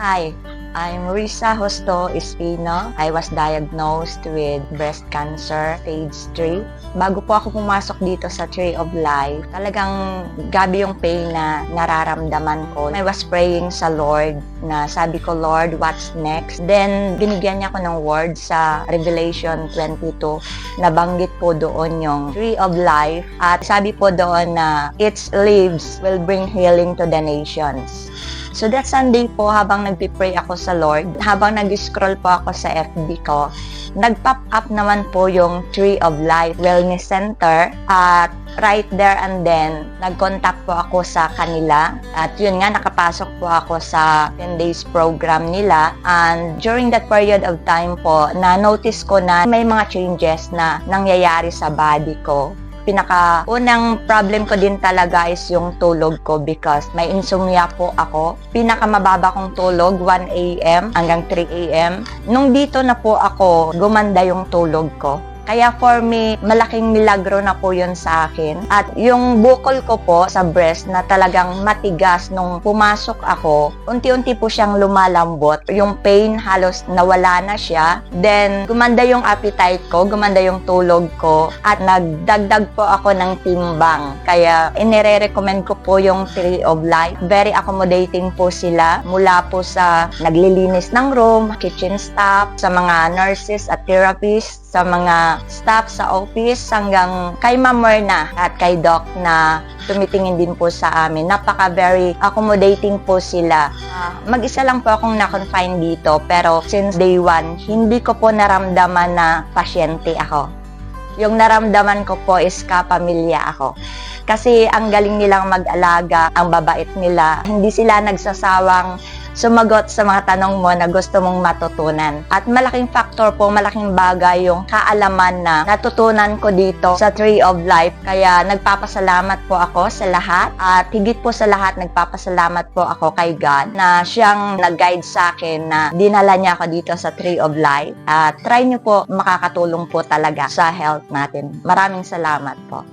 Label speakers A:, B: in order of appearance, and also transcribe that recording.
A: Hi, I'm Risa Hosto Espino. I was diagnosed with breast cancer, stage 3. Bago po ako pumasok dito sa Tree of Life, talagang gabi yung pain na nararamdaman ko. I was praying sa Lord na sabi ko, Lord, what's next? Then, binigyan niya ako ng word sa Revelation 22. Nabanggit po doon yung Tree of Life. At sabi po doon na its leaves will bring healing to the nations. So that Sunday po, habang nagpipray ako sa Lord, habang nag-scroll po ako sa FB ko, nag-pop up naman po yung Tree of Life Wellness Center at right there and then, nag-contact po ako sa kanila at yun nga, nakapasok po ako sa 10 days program nila and during that period of time po, na-notice ko na may mga changes na nangyayari sa body ko. Pinaka-unang problem ko din talaga is yung tulog ko because may insomnia po ako. Pinaka-mababa kong tulog, 1 a.m. hanggang 3 a.m. Nung dito na po ako, gumanda yung tulog ko. Kaya for me, malaking milagro na po yun sa akin. At yung bukol ko po sa breast na talagang matigas nung pumasok ako, unti-unti po siyang lumalambot. Yung pain halos nawala na siya. Then, gumanda yung appetite ko, gumanda yung tulog ko, at nagdagdag po ako ng timbang. Kaya, inire-recommend ko po yung Tree of Life. Very accommodating po sila. Mula po sa naglilinis ng room, kitchen staff, sa mga nurses at therapists, sa mga staff sa office hanggang kay Ma'am Myrna at kay Doc na tumitingin din po sa amin. Very accommodating po sila. Mag-isa lang po akong na-confine dito pero since day 1, hindi ko po naramdaman na pasyente ako. Yung naramdaman ko po is kapamilya ako. Kasi ang galing nilang mag-alaga, ang babait nila. Hindi sila nagsasawang sumagot sa mga tanong mo na gusto mong matutunan. At malaking factor po, malaking bagay yung kaalaman na natutunan ko dito sa Tree of Life. Kaya nagpapasalamat po ako sa lahat. At higit po sa lahat, nagpapasalamat po ako kay God na siyang nag-guide sa akin na dinala niya ako dito sa Tree of Life. At try niyo po, makakatulong po talaga sa health natin. Maraming salamat po.